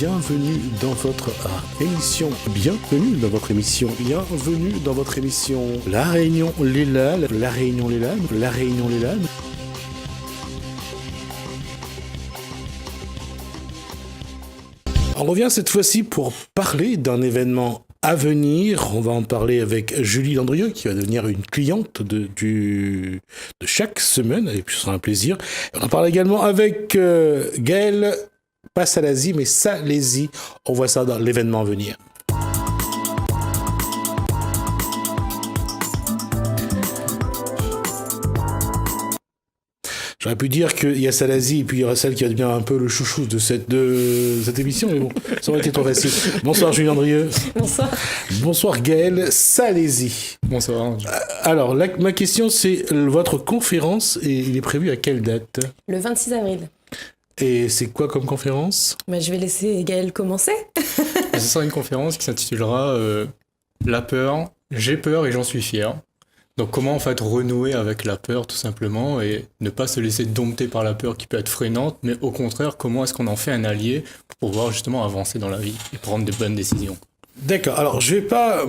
bienvenue dans votre émission. Bienvenue dans votre émission. Bienvenue dans votre émission. La Réunion les Lalles. La Réunion les Lalles. La Réunion les Lalles. On revient cette fois-ci pour parler d'un événement à venir. On va en parler avec Julie Landrieux, qui va devenir une cliente de chaque semaine, et puis ce sera un plaisir. On en parle également avec Gaëlle, pas Salazie, mais Salésie. On voit ça dans l'événement à venir. J'aurais pu dire qu'il y a Salazie et puis il y aura celle qui va devenir un peu le chouchou de cette émission, mais bon, ça aurait été trop facile. Bonsoir Julie Landrieux. Bonsoir. Bonsoir Gaëlle Salésie. Bonsoir. Alors, ma question, c'est votre conférence, et il est prévu à quelle date ? Le 26 avril. Et c'est quoi comme conférence ? Je vais laisser Gaëlle commencer. Ce sera une conférence qui s'intitulera La peur, j'ai peur et j'en suis fier. Donc comment en fait renouer avec la peur tout simplement et ne pas se laisser dompter par la peur qui peut être freinante, mais au contraire comment est-ce qu'on en fait un allié pour pouvoir justement avancer dans la vie et prendre de bonnes décisions. D'accord, alors je vais pas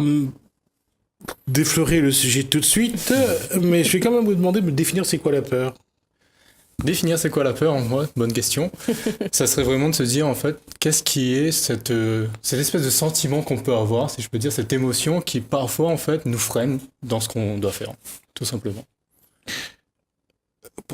déflorer le sujet tout de suite, mais je vais quand même vous demander de me définir c'est quoi la peur. Définir c'est quoi la peur, moi, bonne question. Ça serait vraiment de se dire en fait qu'est-ce qui est cette espèce de sentiment qu'on peut avoir, si je peux dire, cette émotion qui parfois en fait nous freine dans ce qu'on doit faire, tout simplement.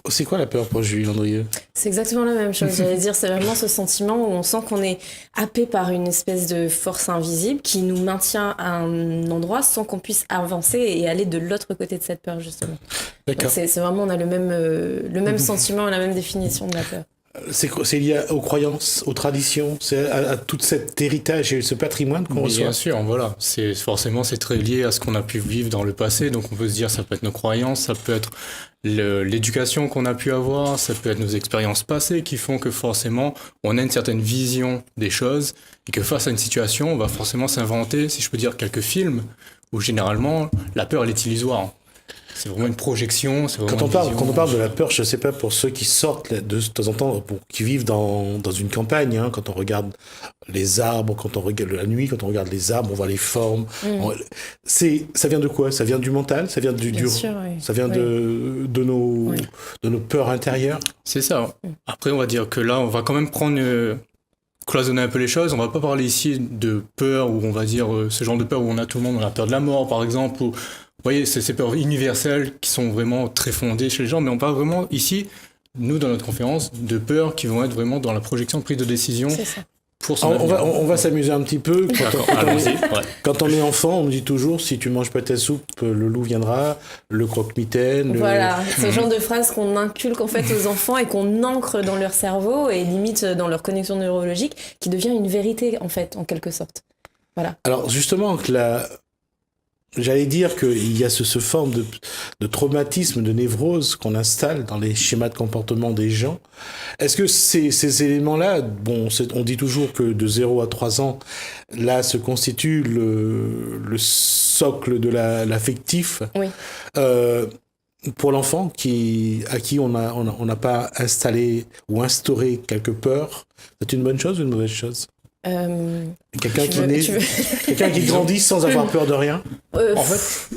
C'est quoi la peur pour Julie Landrieux ? C'est exactement la même chose. J'allais dire, c'est vraiment ce sentiment où on sent qu'on est happé par une espèce de force invisible qui nous maintient à un endroit sans qu'on puisse avancer et aller de l'autre côté de cette peur, justement. D'accord. C'est vraiment, on a le même sentiment et la même définition de la peur. C'est lié aux croyances, aux traditions, c'est à tout cet héritage et ce patrimoine qu'on reçoit. Bien sûr, voilà. C'est très lié à ce qu'on a pu vivre dans le passé. Donc on peut se dire ça peut être nos croyances, ça peut être l'éducation qu'on a pu avoir, ça peut être nos expériences passées qui font que forcément on a une certaine vision des choses et que face à une situation, on va forcément s'inventer, si je peux dire, quelques films où généralement la peur elle est illusoire. C'est vraiment une projection. Quand on parle de la peur, je ne sais pas, pour ceux qui sortent de temps en temps, qui vivent dans une campagne, hein, quand on regarde les arbres, quand on regarde la nuit, quand on regarde les arbres, on voit les formes. Ça vient de quoi ? Ça vient du mental ? Ça vient sûr, oui. Ça vient de nos peurs intérieures ? C'est ça. Après, on va dire que là, on va quand même cloisonner un peu les choses. On va pas parler ici de peur, où on va dire ce genre de peur où on a tout le monde, on a peur de la mort, par exemple, ou vous voyez, c'est ces peurs universelles qui sont vraiment très fondées chez les gens, mais on parle vraiment ici, nous dans notre conférence, de peurs qui vont être vraiment dans la projection de prise de décision. C'est ça. Pour son avenir. On va s'améuser un petit peu. Quand on est enfant, on me dit toujours, si tu ne manges pas ta soupe, le loup viendra, le croque-mitaine. Voilà, c'est le genre de phrase qu'on inculque en fait aux enfants et qu'on ancre dans leur cerveau et limite dans leur connexion neurologique, qui devient une vérité en fait, en quelque sorte. Voilà. Alors justement, j'allais dire qu'il y a ce forme de traumatisme, de névrose qu'on installe dans les schémas de comportement des gens. Est-ce que ces éléments-là, on dit toujours que de 0 à 3 ans, là se constitue le socle de l'affectif. Oui. Pour l'enfant à qui on n'a pas installé ou instauré quelque peur, c'est une bonne chose ou une mauvaise chose ? Quelqu'un qui grandit sans avoir peur de rien. En fait,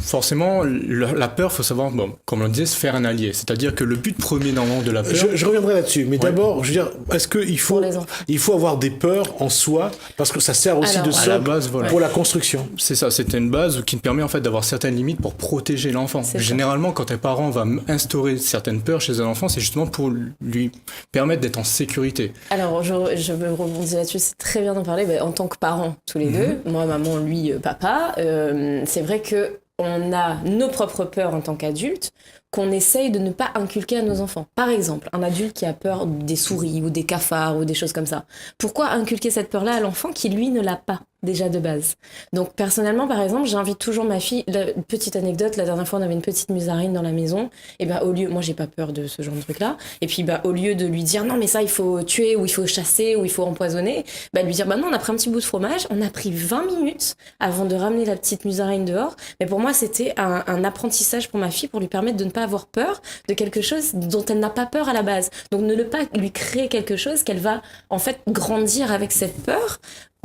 forcément, la peur, faut savoir, comme on le disait, se faire un allié. C'est-à-dire que le but premier normalement de la peur. Je reviendrai là-dessus, mais d'abord, je veux dire, est-ce qu'il faut avoir des peurs en soi, parce que ça sert aussi de socle pour la construction. C'est ça, c'est une base qui permet en fait d'avoir certaines limites pour protéger l'enfant. Généralement, quand un parent va instaurer certaines peurs chez un enfant, c'est justement pour lui permettre d'être en sécurité. Alors, je veux rebondir là-dessus. C'est très bien d'en parler. En tant que parents, tous les deux, moi, maman, lui, papa, c'est vrai qu'on a nos propres peurs en tant qu'adultes qu'on essaye de ne pas inculquer à nos enfants. Par exemple, un adulte qui a peur des souris ou des cafards ou des choses comme ça. Pourquoi inculquer cette peur-là à l'enfant qui, lui, ne l'a pas déjà de base ? Donc, personnellement, par exemple, j'invite toujours ma fille... Petite anecdote, la dernière fois, on avait une petite musarine dans la maison. Et au lieu... Moi, j'ai pas peur de ce genre de truc-là. Et puis, au lieu de lui dire « Non, mais ça, il faut tuer, ou il faut chasser, ou il faut empoisonner », lui dire « non, on a pris un petit bout de fromage. On a pris 20 minutes avant de ramener la petite musarine dehors. » Mais pour moi, c'était un apprentissage pour ma fille pour lui permettre de ne pas avoir peur de quelque chose dont elle n'a pas peur à la base. Donc ne pas lui créer quelque chose qu'elle va en fait grandir avec cette peur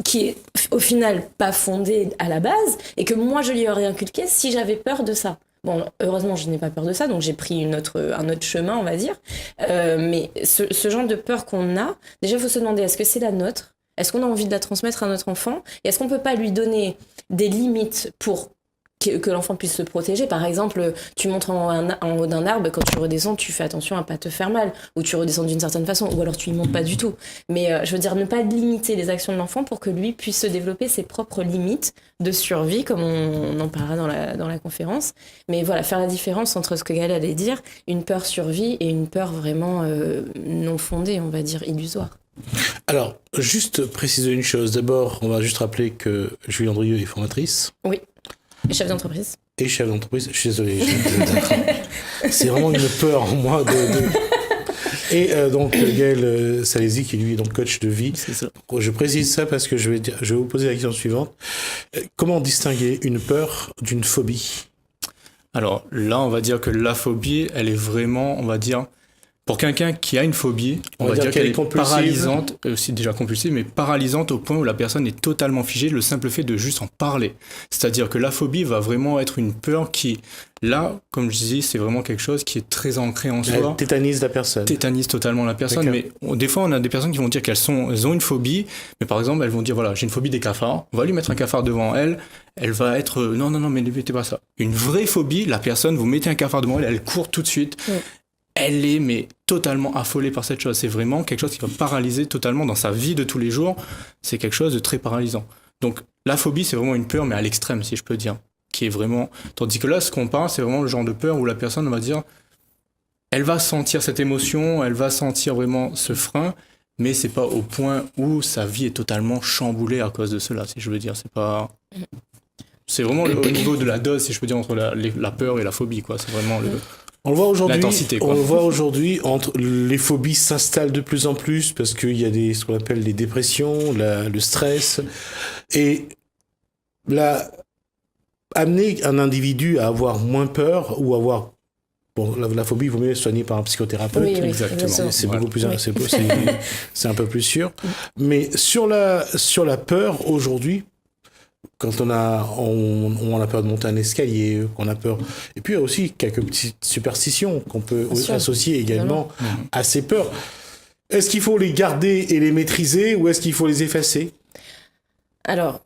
qui est au final pas fondée à la base et que moi je lui aurais inculqué si j'avais peur de ça. Bon, heureusement, je n'ai pas peur de ça, donc j'ai pris un autre chemin, on va dire. Mais ce genre de peur qu'on a, déjà, il faut se demander, est-ce que c'est la nôtre ? Est-ce qu'on a envie de la transmettre à notre enfant ? Et est-ce qu'on peut pas lui donner des limites pour que l'enfant puisse se protéger. Par exemple, tu montes en haut d'un arbre, quand tu redescends, tu fais attention à pas te faire mal, ou tu redescends d'une certaine façon, ou alors tu y montes pas du tout. Mais je veux dire, ne pas limiter les actions de l'enfant pour que lui puisse se développer ses propres limites de survie, comme on en parlera dans la conférence. Mais voilà, faire la différence entre ce que Gaëlle allait dire, une peur survie et une peur vraiment non fondée, on va dire illusoire. Alors, juste préciser une chose. D'abord, on va juste rappeler que Julie Andrieux est formatrice. Oui. Et chef d'entreprise. Et chef d'entreprise. Je suis désolé. C'est vraiment une peur en moi Et donc Gaëlle Salézy qui lui est donc coach de vie. C'est ça. Je précise ça parce que je vais vous poser la question suivante. Comment distinguer une peur d'une phobie ? Alors là, on va dire que la phobie, elle est vraiment, on va dire, pour quelqu'un qui a une phobie, on va dire qu'elle est paralysante, aussi déjà compulsive, mais paralysante au point où la personne est totalement figée, le simple fait de juste en parler. C'est-à-dire que la phobie va vraiment être une peur qui, là, comme je disais, c'est vraiment quelque chose qui est très ancré en soi. Elle tétanise la personne. Tétanise totalement la personne. D'accord. Mais des fois, on a des personnes qui vont dire qu'elles ont une phobie, mais par exemple, elles vont dire, voilà, j'ai une phobie des cafards, on va lui mettre un cafard devant elle, elle va être, non, mais ne mettez pas ça. Une vraie phobie, la personne, vous mettez un cafard devant elle, elle court tout de suite. Elle est mais totalement affolée par cette chose. C'est vraiment quelque chose qui va paralyser totalement dans sa vie de tous les jours. C'est quelque chose de très paralysant. Donc la phobie, c'est vraiment une peur, mais à l'extrême, si je peux dire, qui est vraiment... Tandis que là, ce qu'on parle, c'est vraiment le genre de peur où la personne, on va dire, elle va sentir cette émotion, elle va sentir vraiment ce frein, mais c'est pas au point où sa vie est totalement chamboulée à cause de cela, si je veux dire. C'est pas... C'est vraiment au niveau de la dose, si je peux dire, entre la peur et la phobie, quoi. C'est vraiment le... On le voit aujourd'hui, l'intensité, quoi. on le voit aujourd'hui, entre les phobies s'installent de plus en plus parce qu'il y a ce qu'on appelle les dépressions, le stress, et amener un individu à avoir moins peur ou avoir la phobie, il vaut mieux soigner par un psychothérapeute. Oui, exactement. C'est beaucoup plus, c'est un peu plus sûr. Mais sur la peur aujourd'hui. Quand on a peur de monter un escalier, qu'on a peur... Et puis il y a aussi quelques petites superstitions qu'on peut associer également à ces peurs. Est-ce qu'il faut les garder et les maîtriser ou est-ce qu'il faut les effacer ? Alors,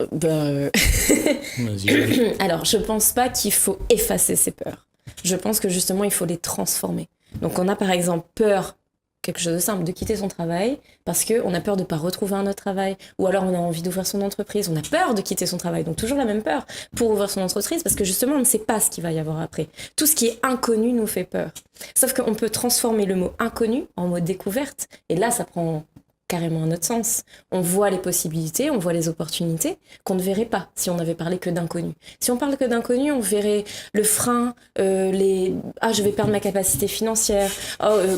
alors, je pense pas qu'il faut effacer ces peurs. Je pense que justement, il faut les transformer. Donc on a par exemple peur, quelque chose de simple, de quitter son travail parce qu'on a peur de ne pas retrouver un autre travail, ou alors on a envie d'ouvrir son entreprise, on a peur de quitter son travail, donc toujours la même peur pour ouvrir son entreprise parce que justement on ne sait pas ce qu'il va y avoir après. Tout ce qui est inconnu nous fait peur. Sauf qu'on peut transformer le mot inconnu en mot découverte, et là ça prend carrément un autre sens. On voit les possibilités, on voit les opportunités qu'on ne verrait pas si on n'avait parlé que d'inconnu. Si on parle que d'inconnu, on verrait le frein, je vais perdre ma capacité financière,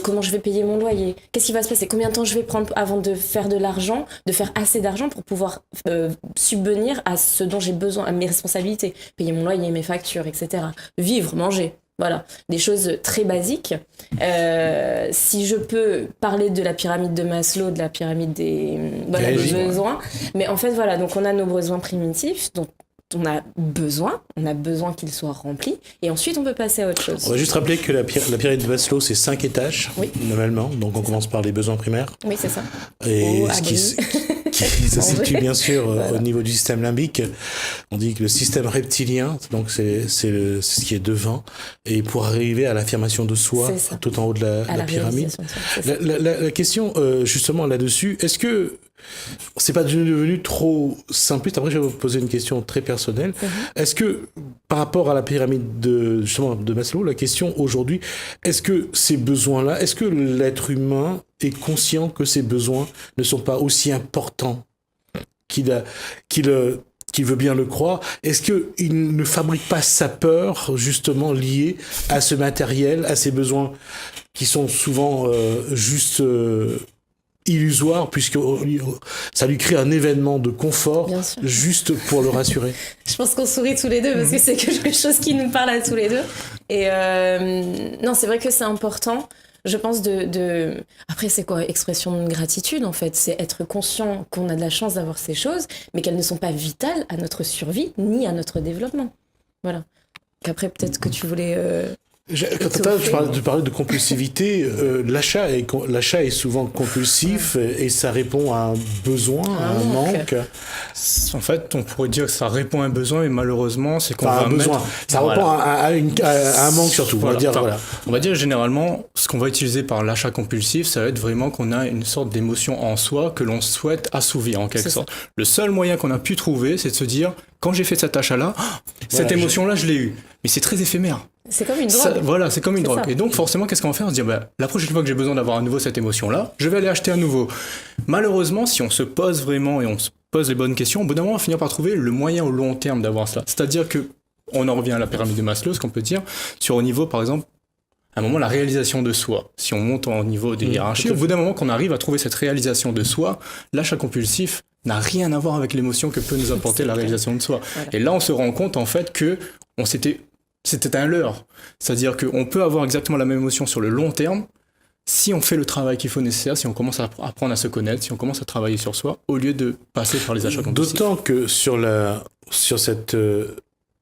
comment je vais payer mon loyer, qu'est-ce qui va se passer, combien de temps je vais prendre avant de faire de l'argent, de faire assez d'argent pour pouvoir subvenir à ce dont j'ai besoin, à mes responsabilités, payer mon loyer, mes factures, etc. Vivre, manger. Voilà, des choses très basiques. Si je peux parler de la pyramide de Maslow, de la pyramide des besoins, mais en fait voilà, donc on a nos besoins primitifs, dont on a besoin qu'ils soient remplis, et ensuite on peut passer à autre chose. On va juste rappeler que la pyramide de Maslow, c'est 5 étages, normalement, donc on commence par les besoins primaires. Oui, c'est ça. Et qui se situe bien sûr au niveau du système limbique. On dit que le système reptilien, donc c'est ce qui est devant, et pour arriver à l'affirmation de soi tout en haut de la pyramide. La question justement là-dessus, est-ce que c'est pas devenu trop simpliste? Après, je vais vous poser une question très personnelle. Est-ce que, par rapport à la pyramide de Maslow, la question aujourd'hui, est-ce que ces besoins-là, est-ce que l'être humain est conscient que ces besoins ne sont pas aussi importants qu'il veut bien le croire? Est-ce qu'il ne fabrique pas sa peur, justement, liée à ce matériel, à ces besoins qui sont souvent juste... illusoire, puisque ça lui crée un événement de confort juste pour le rassurer. Je Je pense qu'on sourit tous les deux parce que c'est quelque chose qui nous parle à tous les deux. Et non, c'est vrai que c'est important. Je pense Après, c'est quoi? Expression de gratitude, en fait. C'est être conscient qu'on a de la chance d'avoir ces choses, mais qu'elles ne sont pas vitales à notre survie ni à notre développement. Voilà. Qu'après, peut-être que tu voulais... Quand tu parlais de compulsivité, l'achat est souvent compulsif et ça répond à un besoin, à un manque. En fait, on pourrait dire que ça répond à un besoin, mais malheureusement, c'est qu'on va un besoin. Ça répond à un manque surtout. On va dire généralement, ce qu'on va utiliser par l'achat compulsif, ça va être vraiment qu'on a une sorte d'émotion en soi que l'on souhaite assouvir en quelque sorte. Le seul moyen qu'on a pu trouver, c'est de se dire, quand j'ai fait cet achat-là, cette émotion-là, je l'ai eue. Mais c'est très éphémère. C'est comme une drogue. Voilà, c'est comme une drogue. Ça. Et donc, forcément, qu'est-ce qu'on va faire? On se dit, la prochaine fois que j'ai besoin d'avoir à nouveau cette émotion-là, je vais aller acheter à nouveau. Malheureusement, si on se pose vraiment et on se pose les bonnes questions, au bout d'un moment, on va finir par trouver le moyen au long terme d'avoir cela. C'est-à-dire que, on en revient à la pyramide de Maslow, ce qu'on peut dire, sur au niveau, par exemple, à un moment, la réalisation de soi. Si on monte au niveau des hiérarchies, au bout d'un moment qu'on arrive à trouver cette réalisation de soi, l'achat compulsif n'a rien à voir avec l'émotion que peut nous apporter la réalisation de soi. Voilà. Et là, on se rend compte, en fait, que c'était un leurre. C'est-à-dire qu'on peut avoir exactement la même émotion sur le long terme si on fait le travail qu'il faut nécessaire, si on commence à apprendre à se connaître, si on commence à travailler sur soi, au lieu de passer par les achats compulsifs. D'autant que sur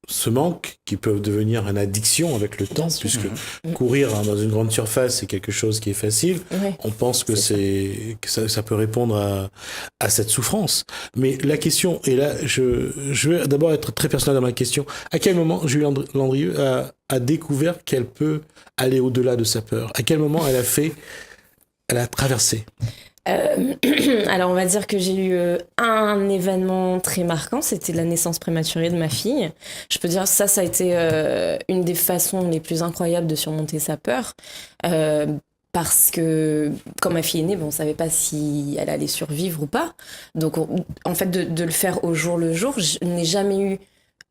ce manque qui peut devenir une addiction avec le temps, puisque courir dans une grande surface, c'est quelque chose qui est facile. Ouais, on pense que ça peut répondre à cette souffrance. Mais la question, et là, je vais d'abord être très personnel dans ma question. À quel moment Julie Landrieux a découvert qu'elle peut aller au-delà de sa peur? À quel moment elle a traversé? Alors on va dire que j'ai eu un événement très marquant, c'était la naissance prématurée de ma fille. Je peux dire ça a été une des façons les plus incroyables de surmonter sa peur, parce que quand ma fille est née, on savait pas si elle allait survivre ou pas. Donc en fait de le faire au jour le jour, je n'ai jamais eu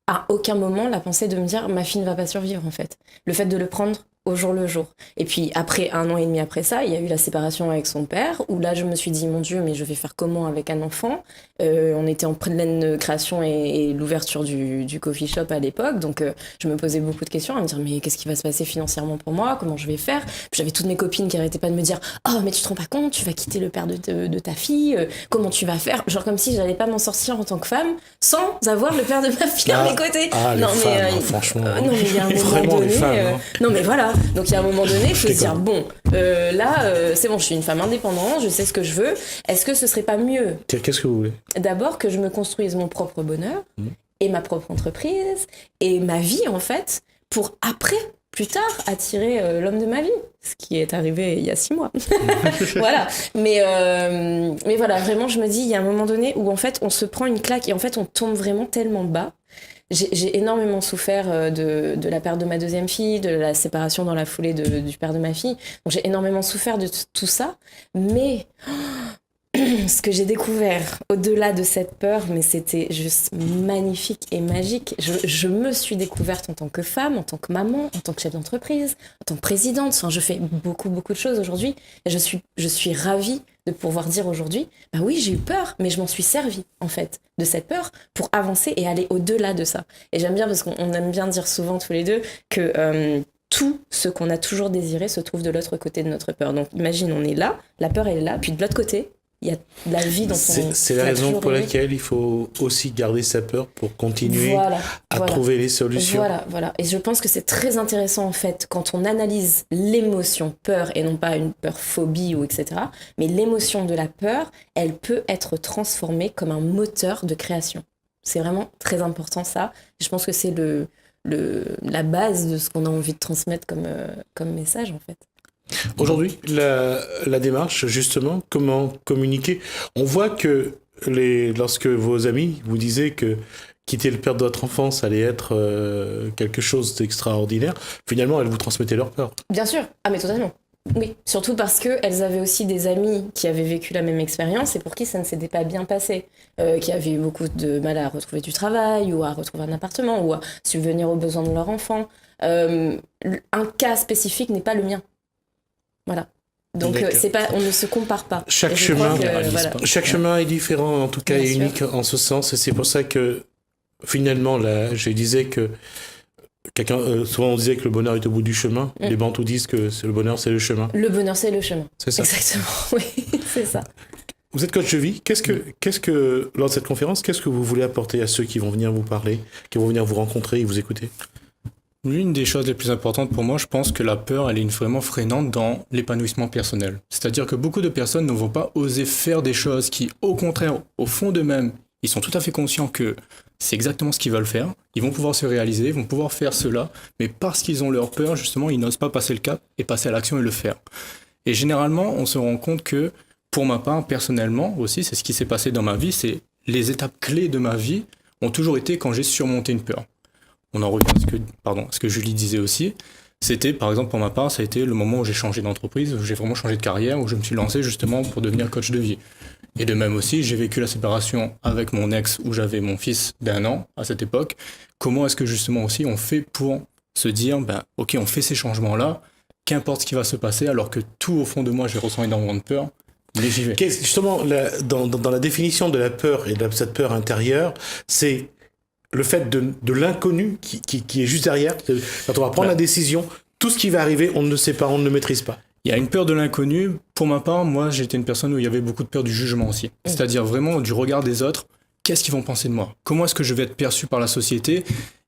à aucun moment la pensée de me dire ma fille ne va pas survivre en fait. Le fait de le prendre au jour le jour. Et puis après 1 an et demi après ça, il y a eu la séparation avec son père, où là je me suis dit mon Dieu, mais je vais faire comment avec un enfant? On était en pleine création et l'ouverture du coffee shop à l'époque, donc je me posais beaucoup de questions à me dire mais qu'est-ce qui va se passer financièrement pour moi? Comment je vais faire? Puis j'avais toutes mes copines qui arrêtaient pas de me dire oh mais tu te rends pas compte, tu vas quitter le père de ta fille, comment tu vas faire? Genre comme si j'allais pas m'en sortir en tant que femme sans avoir le père de ma fille à mes côtés. Non mais franchement. Non mais il y a un moment donné. Non mais voilà. Donc il y a un moment donné, il faut se dire bon, là c'est bon, je suis une femme indépendante, je sais ce que je veux. Est-ce que ce serait pas mieux? Qu'est-ce que vous voulez? D'abord que je me construise mon propre bonheur et ma propre entreprise et ma vie en fait, pour après, plus tard, attirer l'homme de ma vie, ce qui est arrivé il y a 6 mois. Voilà. Mais voilà, vraiment, je me dis, il y a un moment donné où en fait, on se prend une claque et en fait, on tombe vraiment tellement bas. J'ai énormément souffert de la perte de ma 2e fille, de la séparation dans la foulée du père de ma fille. Donc j'ai énormément souffert de tout ça. Mais ce que j'ai découvert au-delà de cette peur, mais c'était juste magnifique et magique. Je me suis découverte en tant que femme, en tant que maman, en tant que chef d'entreprise, en tant que présidente. Enfin, je fais beaucoup de choses aujourd'hui. Et je suis ravie de pouvoir dire aujourd'hui, bah oui, j'ai eu peur, mais je m'en suis servie, en fait, de cette peur pour avancer et aller au-delà de ça. Et j'aime bien, parce qu'on aime bien dire souvent tous les deux que tout ce qu'on a toujours désiré se trouve de l'autre côté de notre peur. Donc imagine, on est là, la peur elle est là, puis de l'autre côté, il y a la vie dans son... C'est la raison pour laquelle il faut aussi garder sa peur pour continuer à trouver les solutions. Voilà. Et je pense que c'est très intéressant, en fait, quand on analyse l'émotion peur, et non pas une peur phobie ou etc., mais l'émotion de la peur, elle peut être transformée comme un moteur de création. C'est vraiment très important, ça. Je pense que c'est la base de ce qu'on a envie de transmettre comme message, en fait. Aujourd'hui, la démarche, justement, comment communiquer? On voit que lorsque vos amis vous disaient que quitter le père de votre enfance allait être quelque chose d'extraordinaire, finalement, elles vous transmettaient leur peur. Bien sûr, mais totalement. Oui, surtout parce qu'elles avaient aussi des amis qui avaient vécu la même expérience et pour qui ça ne s'était pas bien passé, qui avaient eu beaucoup de mal à retrouver du travail ou à retrouver un appartement ou à subvenir aux besoins de leur enfant. Un cas spécifique n'est pas le mien. Voilà. Donc on ne se compare pas. Chaque chemin est différent, en tout cas est unique en ce sens, et c'est pour ça que finalement, là, je disais que souvent on disait que le bonheur est au bout du chemin. Les Bantous disent que le bonheur, c'est le chemin. Le bonheur, c'est le chemin. C'est ça. Exactement, oui, c'est ça. Vous êtes coach de vie. Qu'est-ce que, lors de cette conférence, qu'est-ce que vous voulez apporter à ceux qui vont venir vous parler, qui vont venir vous rencontrer et vous écouter? L'une des choses les plus importantes pour moi, je pense que la peur, elle est vraiment freinante dans l'épanouissement personnel. C'est-à-dire que beaucoup de personnes ne vont pas oser faire des choses qui, au contraire, au fond d'eux-mêmes, ils sont tout à fait conscients que c'est exactement ce qu'ils veulent faire. Ils vont pouvoir se réaliser, ils vont pouvoir faire cela, mais parce qu'ils ont leur peur, justement, ils n'osent pas passer le cap et passer à l'action et le faire. Et généralement, on se rend compte que, pour ma part, personnellement aussi, c'est ce qui s'est passé dans ma vie, c'est les étapes clés de ma vie ont toujours été quand j'ai surmonté une peur. On en revient à ce que Julie disait aussi. C'était, par exemple, pour ma part, ça a été le moment où j'ai changé d'entreprise, où j'ai vraiment changé de carrière, où je me suis lancé justement pour devenir coach de vie. Et de même aussi, j'ai vécu la séparation avec mon ex, où j'avais mon fils d'1 an à cette époque. Comment est-ce que justement aussi on fait pour se dire, ok, on fait ces changements-là, qu'importe ce qui va se passer, alors que tout au fond de moi, j'ai ressenti énormément de peur, mais j'y vais. Justement, dans la définition de la peur et de cette peur intérieure, c'est le fait de l'inconnu qui est juste derrière. Quand on va prendre la décision, tout ce qui va arriver, on ne le sait pas, on ne le maîtrise pas. Il y a une peur de l'inconnu. Pour ma part, moi, j'étais une personne où il y avait beaucoup de peur du jugement aussi. C'est-à-dire vraiment du regard des autres. Qu'est-ce qu'ils vont penser de moi? Comment est-ce que je vais être perçu par la société?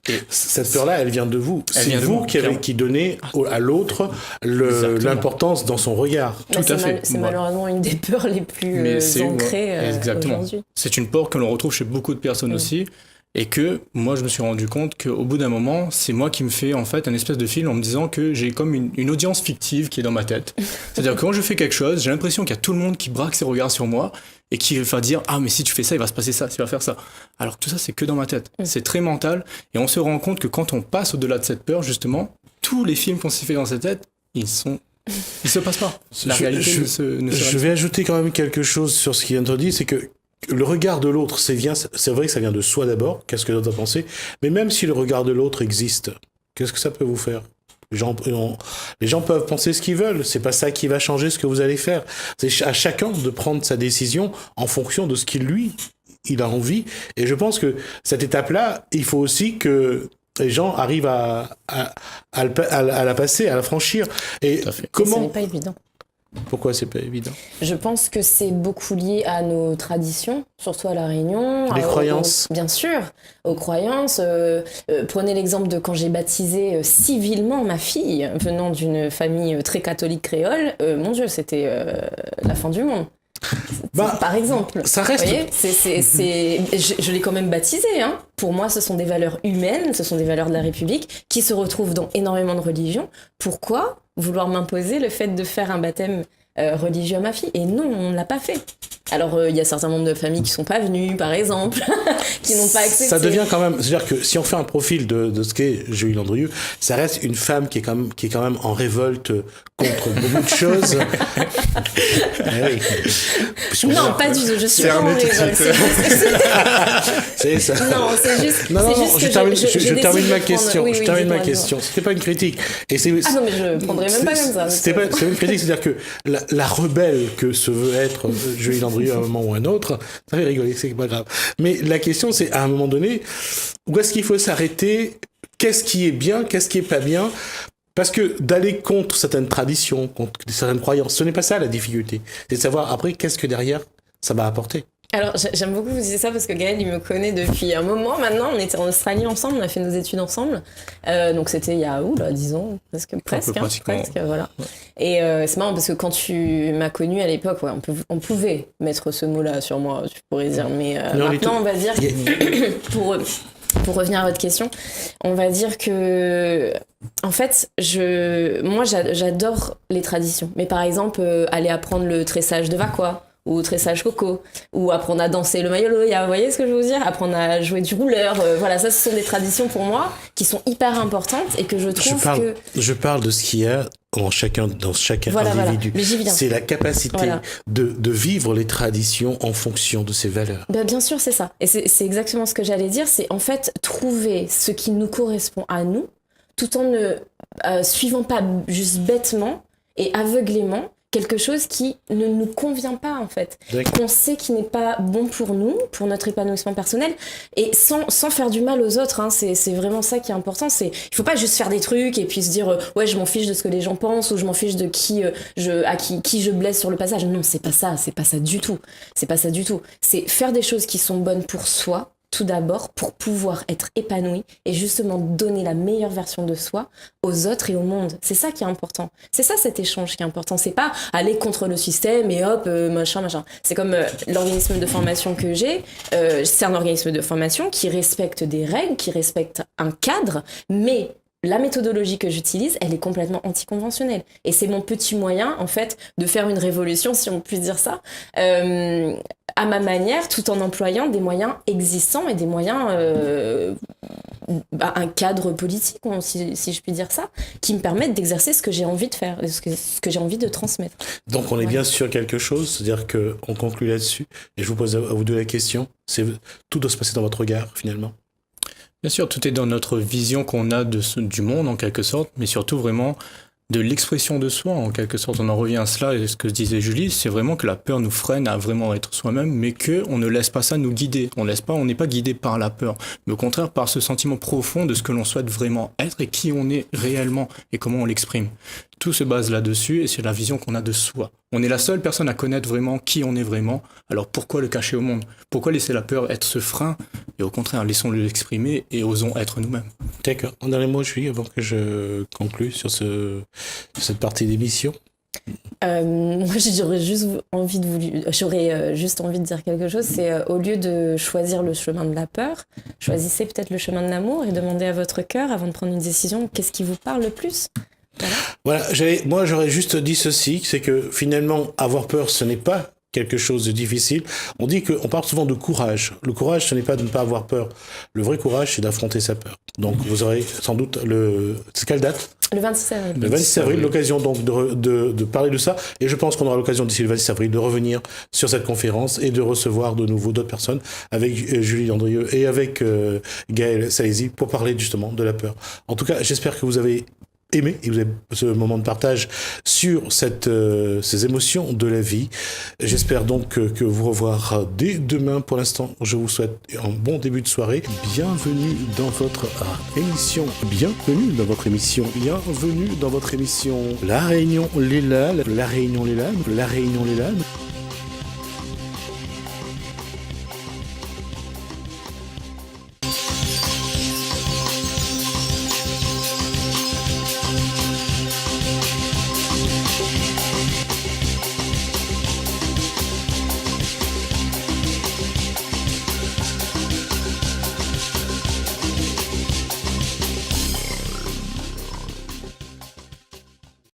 Et cette peur-là, elle vient de vous. C'est vous qui donnez à l'autre l'importance dans son regard. Tout à fait. C'est malheureusement une des peurs les plus ancrées aujourd'hui. C'est une peur que l'on retrouve chez beaucoup de personnes aussi. Et que moi, je me suis rendu compte qu'au bout d'un moment, c'est moi qui me fais en fait un espèce de film en me disant que j'ai comme une audience fictive qui est dans ma tête. C'est-à-dire que quand je fais quelque chose, j'ai l'impression qu'il y a tout le monde qui braque ses regards sur moi et qui va dire « Ah, mais si tu fais ça, il va se passer ça, tu vas faire ça. » Alors que tout ça, c'est que dans ma tête. C'est très mental. Et on se rend compte que quand on passe au-delà de cette peur, justement, tous les films qu'on s'est fait dans cette tête, ils se passent pas. La réalité ne se Je vais ajouter quand même quelque chose sur ce qui vient d'être dit, c'est que le regard de l'autre, c'est vrai que ça vient de soi d'abord, qu'est-ce que l'autre a pensé, mais même si le regard de l'autre existe, qu'est-ce que ça peut vous faire? Les gens peuvent penser ce qu'ils veulent, c'est pas ça qui va changer ce que vous allez faire. C'est à chacun de prendre sa décision en fonction de ce il a envie, et je pense que cette étape-là, il faut aussi que les gens arrivent à la passer, à la franchir. Et comment... Ce n'est pas évident. Pourquoi c'est pas évident? Je pense que c'est beaucoup lié à nos traditions, surtout à La Réunion. Les croyances. Bien sûr, aux croyances. Prenez l'exemple de quand j'ai baptisé civilement ma fille, venant d'une famille très catholique créole. Mon Dieu, c'était la fin du monde. Par exemple. Ça reste. Vous voyez, je l'ai quand même baptisé. Hein. Pour moi, ce sont des valeurs humaines, ce sont des valeurs de la République qui se retrouvent dans énormément de religions. Pourquoi vouloir m'imposer le fait de faire un baptême religieux à ma fille? Et non, on ne l'a pas fait. Alors, il y a certains membres de famille qui ne sont pas venus, par exemple, qui n'ont pas accepté. Ça devient quand même... C'est-à-dire que si on fait un profil de ce qu'est Julie Landrieux, ça reste une femme qui est quand même en révolte contre beaucoup de choses. Non, pas du tout. Je suis pas en révolte. C'est ça. Non, c'est juste... Je termine ma question. Je termine ma question. C'était pas une critique. Ah non, mais je ne prendrais même pas comme ça. C'est une critique, c'est-à-dire que la rebelle que se veut être Julie Landrieux à un moment ou à un autre, ça fait rigoler, c'est pas grave. Mais la question, c'est à un moment donné, où est-ce qu'il faut s'arrêter? Qu'est-ce qui est bien? Qu'est-ce qui est pas bien? Parce que d'aller contre certaines traditions, contre certaines croyances, ce n'est pas ça la difficulté. C'est de savoir après qu'est-ce que derrière ça va apporter. Alors, j'aime beaucoup que vous disiez ça parce que Gaël, il me connaît depuis un moment maintenant. On était en Australie ensemble, on a fait nos études ensemble. Donc, c'était il y a, 10 ans, presque, voilà. Ouais. Et c'est marrant parce que quand tu m'as connue à l'époque, on pouvait mettre ce mot-là sur moi, tu pourrais dire. Mais maintenant, on va dire, pour revenir à votre question, on va dire que, en fait, moi, j'adore les traditions. Mais par exemple, aller apprendre le tressage de Vakwa, ou tressage coco, ou apprendre à danser le mayoloya, vous voyez ce que je veux dire? Apprendre à jouer du rouleur, voilà, ça ce sont des traditions pour moi qui sont hyper importantes et que je trouve Je parle de ce qu'il y a dans chaque individu. Voilà. C'est la capacité de vivre les traditions en fonction de ses valeurs. Bien sûr, c'est ça. Et c'est exactement ce que j'allais dire, c'est en fait trouver ce qui nous correspond à nous, tout en ne suivant pas juste bêtement et aveuglément quelque chose qui ne nous convient pas en fait, qu'on sait qui n'est pas bon pour nous, pour notre épanouissement personnel, et sans faire du mal aux autres, hein. C'est vraiment ça qui est important. Il faut pas juste faire des trucs et puis se dire ouais, je m'en fiche de ce que les gens pensent, ou je m'en fiche de qui je blesse sur le passage. Non, c'est pas ça du tout. C'est pas ça du tout. C'est faire des choses qui sont bonnes pour soi, tout d'abord, pour pouvoir être épanoui et justement donner la meilleure version de soi aux autres et au monde. C'est ça qui est important. C'est ça, cet échange qui est important. C'est pas aller contre le système et hop, machin. C'est comme l'organisme de formation que j'ai. C'est un organisme de formation qui respecte des règles, qui respecte un cadre, mais la méthodologie que j'utilise, elle est complètement anticonventionnelle. Et c'est mon petit moyen, en fait, de faire une révolution, si on peut dire ça, à ma manière, tout en employant des moyens existants et des moyens, un cadre politique, si je puis dire ça, qui me permettent d'exercer ce que j'ai envie de faire, ce que j'ai envie de transmettre. Donc on est bien sur quelque chose, c'est-à-dire qu'on conclut là-dessus, et je vous pose à vous deux la question, tout doit se passer dans votre regard, finalement. Bien sûr, tout est dans notre vision qu'on a du monde, en quelque sorte, mais surtout vraiment de l'expression de soi, en quelque sorte. On en revient à cela, et ce que disait Julie, c'est vraiment que la peur nous freine à vraiment être soi-même, mais qu'on ne laisse pas ça nous guider. On n'est pas guidé par la peur, mais au contraire par ce sentiment profond de ce que l'on souhaite vraiment être et qui on est réellement et comment on l'exprime. Tout se base là-dessus et c'est la vision qu'on a de soi. On est la seule personne à connaître vraiment qui on est vraiment. Alors pourquoi le cacher au monde? Pourquoi laisser la peur être ce frein? Et au contraire, laissons-le l'exprimer et osons être nous-mêmes. D'accord. Un dernier mot, Julie, avant que je conclue sur cette partie d'émission. Moi, j'aurais juste envie de dire quelque chose. C'est au lieu de choisir le chemin de la peur, choisissez peut-être le chemin de l'amour et demandez à votre cœur, avant de prendre une décision, qu'est-ce qui vous parle le plus. Voilà, moi j'aurais juste dit ceci, c'est que finalement avoir peur ce n'est pas quelque chose de difficile. On dit qu'on parle souvent de courage. Le courage ce n'est pas de ne pas avoir peur. Le vrai courage c'est d'affronter sa peur. Donc vous aurez sans doute c'est quelle date ? Le 26 avril. Le 26 avril, l'occasion donc de parler de ça. Et je pense qu'on aura l'occasion d'ici le 26 avril de revenir sur cette conférence et de recevoir de nouveau d'autres personnes avec Julie Landrieux et avec Gaël Salézy pour parler justement de la peur. En tout cas, j'espère que vous avez aimé et vous avez ce moment de partage sur ces émotions de la vie. J'espère donc que vous revoir dès demain. Pour l'instant, je vous souhaite un bon début de soirée. Bienvenue dans votre émission. Bienvenue dans votre émission. Bienvenue dans votre émission. La Réunion Les Lalles. La Réunion Les Lalles. La Réunion Les Lalles.